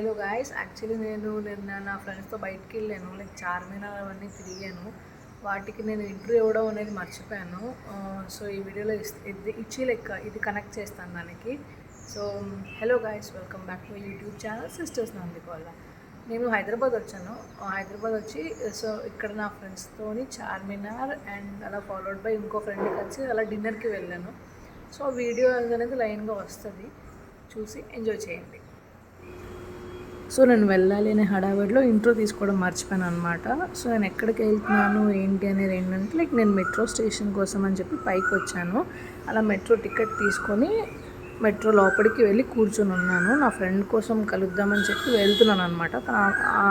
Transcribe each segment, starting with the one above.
Hello guys, actually నేను నిన్న నా ఫ్రెండ్స్తో బయటికి వెళ్ళాను. లైక్ చార్మినార్ అవన్నీ తిరిగాను. వాటికి నేను ఇంటర్వ్యూ ఇవ్వడం అనేది మర్చిపోయాను. సో ఈ వీడియోలో ఇచ్చి లైక్ ఇది కనెక్ట్ చేస్తాను దానికి. So hello guys, welcome back to YouTube channel sisters Nandikolla. నేను హైదరాబాద్ వచ్చాను. హైదరాబాద్ వచ్చి సో ఇక్కడ నా ఫ్రెండ్స్తోని చార్మినార్ అండ్ అలా ఫాలోడ్ బై ఇంకో ఫ్రెండ్ కలిసి అలా డిన్నర్కి వెళ్ళాను. సో వీడియో అనేది లైన్గా వస్తుంది, చూసి ఎంజాయ్ చేయండి. సో నేను వెళ్ళాలి అనే హడావిడిలో ఇంట్రో తీసుకోవడం మర్చిపోయాను అనమాట. సో నేను ఎక్కడికి వెళ్తున్నాను ఏంటి అనేది ఏంటంటే లైక్ నేను మెట్రో స్టేషన్ కోసం అని చెప్పి పైకి వచ్చాను. అలా మెట్రో టికెట్ తీసుకొని మెట్రో లోపలికి వెళ్ళి కూర్చొని ఉన్నాను. నా ఫ్రెండ్ కోసం కలుద్దామని చెప్పి వెళ్తున్నాను అనమాట.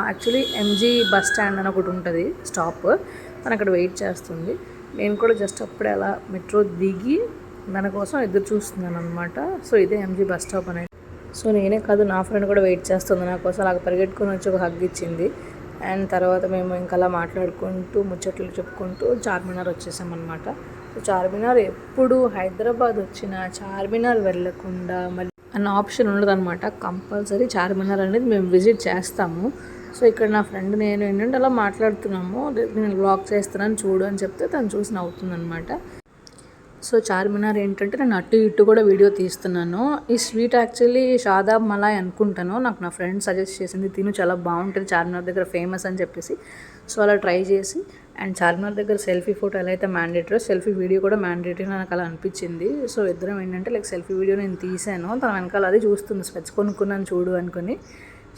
యాక్చువల్లీ ఎంజీ బస్ స్టాండ్ అని ఒకటి ఉంటుంది స్టాప్, తను అక్కడ వెయిట్ చేస్తుంది. నేను కూడా జస్ట్ అప్పుడే అలా మెట్రో దిగి మన కోసం ఎదురు చూస్తున్నాను అనమాట. సో ఇదే ఎంజీ బస్ స్టాప్ అనేది. సో నేనే కాదు, నా ఫ్రెండ్ కూడా వెయిట్ చేస్తుంది నా కోసం. అలాగ పరిగెట్టుకొని వచ్చి ఒక హగ్ ఇచ్చింది. అండ్ తర్వాత మేము ఇంకా అలా మాట్లాడుకుంటూ ముచ్చట్లు చెప్పుకుంటూ చార్మినార్ వచ్చేసామన్నమాట. సో చార్మినార్ ఎప్పుడు హైదరాబాద్ వచ్చినా చార్మినార్ వెళ్ళకుండా మళ్ళీ అన్న ఆప్షన్ ఉండదన్నమాట. కంపల్సరీ చార్మినార్ అనేది మేము విజిట్ చేస్తాము. సో ఇక్కడ నా ఫ్రెండ్ నేను ఏంటంటే అలా మాట్లాడుతున్నాము. నేను వ్లాగ్ చేస్తున్నాను చూడు అని చెప్తే తను చూసి నవ్వుతుందన్నమాట. సో చార్మినార్ ఏంటంటే నేను అటు ఇటు కూడా వీడియో తీస్తున్నాను. ఈ స్వీట్ యాక్చువల్లీ షాదాబ్ మలాయ్ అనుకుంటాను. నాకు నా ఫ్రెండ్ సజెస్ట్ చేసింది, తిను చాలా బాగుంటుంది చార్మినార్ దగ్గర ఫేమస్ అని చెప్పేసి. సో అలా ట్రై చేసి అండ్ చార్మినార్ దగ్గర సెల్ఫీ ఫోటో ఎలా అయితే మ్యాండేటరీ, సెల్ఫీ వీడియో కూడా మ్యాండేటరీ నాకు అలా అనిపించింది. సో ఇద్దరం ఏంటంటే లైక్ సెల్ఫీ వీడియో నేను తీసాను, తన వెనకాల అది చూస్తుంది, స్పెట్స్ కొనుక్కున్నాను చూడు అనుకుని.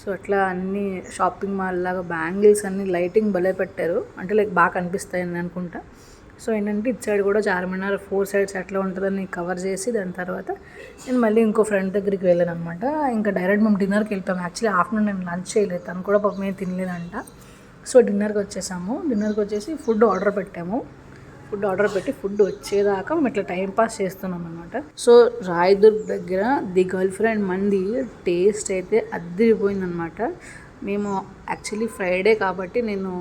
సో అట్లా అన్ని షాపింగ్ మాల్ లాగా బ్యాంగిల్స్ అన్ని లైటింగ్ భలే పెట్టారు, అంటే లైక్ బాగా కనిపిస్తాయని అనుకుంటా. సో ఏంటంటే ఇటు సైడ్ కూడా చార్మినార్ 4 సైడ్స్ ఎట్లా ఉంటుందని కవర్ చేసి దాని తర్వాత నేను మళ్ళీ ఇంకో ఫ్రెండ్ దగ్గరికి వెళ్ళాను అనమాట. ఇంకా డైరెక్ట్ మేము డిన్నర్కి వెళ్తాము. యాక్చువల్లీ ఆఫ్టర్నూన్ నేను లంచ్ చేయలేదు, తను కూడా పాపం ఏం తినలేదంట. సో డిన్నర్కి వచ్చేసాము. డిన్నర్కి వచ్చేసి ఫుడ్ ఆర్డర్ పెట్టాము. ఫుడ్ ఆర్డర్ పెట్టి ఫుడ్ వచ్చేదాకా మేము ఇట్లా టైంపాస్ చేస్తున్నాం అనమాట. సో రాయదుర్గ్ దగ్గర ది గర్ల్ ఫ్రెండ్ మంది టేస్ట్ అయితే అదిరిపోయిందనమాట. మేము యాక్చువల్లీ ఫ్రైడే కాబట్టి నేను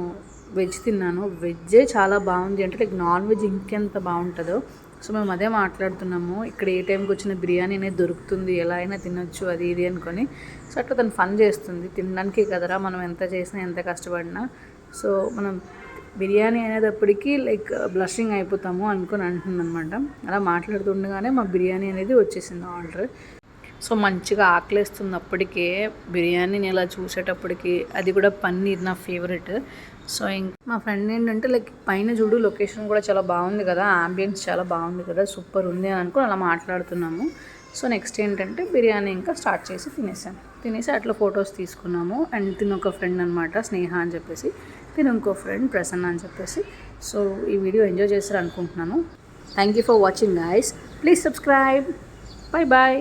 వెజ్ తిన్నాను. వెజ్జే చాలా బాగుంది, అంటే లైక్ నాన్ వెజ్ ఇంకెంత బాగుంటుందో. సో మేము అదే మాట్లాడుతున్నాము, ఇక్కడ ఏ టైంకి వచ్చిన బిర్యానీ అనేది దొరుకుతుంది, ఎలా అయినా తినొచ్చు అది ఇది అనుకొని. సో అట్లా తను ఫన్ చేస్తుంది, తినడానికి కదరా మనం ఎంత చేసినా ఎంత కష్టపడినా. సో మనం బిర్యానీ అనేటప్పటికీ లైక్ బ్లషింగ్ అయిపోతాము అనుకొని అంటుందన్నమాట. అలా మాట్లాడుతుండగానే మా బిర్యానీ అనేది వచ్చేసింది ఆర్డర్. సో మంచిగా ఆకలేస్తున్నప్పటికే బిర్యానీని ఇలా చూసేటప్పటికి, అది కూడా పన్నీర్ నా ఫేవరెట్. సో మా ఫ్రెండ్ ఏంటంటే లైక్ పైన చూడు లొకేషన్ కూడా చాలా బాగుంది కదా, ఆంబియన్స్ చాలా బాగుంది కదా, సూపర్ ఉంది అని అనుకుని అలా మాట్లాడుతున్నాము. సో నెక్స్ట్ ఏంటంటే బిర్యానీ ఇంకా స్టార్ట్ చేసి తినేసి అట్లా ఫొటోస్ తీసుకున్నాము. అండ్ తిను ఒక ఫ్రెండ్ అనమాట, స్నేహ అని చెప్పేసి, తిను ఇంకో ఫ్రెండ్ ప్రసన్న అని చెప్పేసి. సో ఈ వీడియో ఎంజాయ్ చేస్తారు అనుకుంటున్నాను. Thank you for watching guys, please subscribe. Bye bye.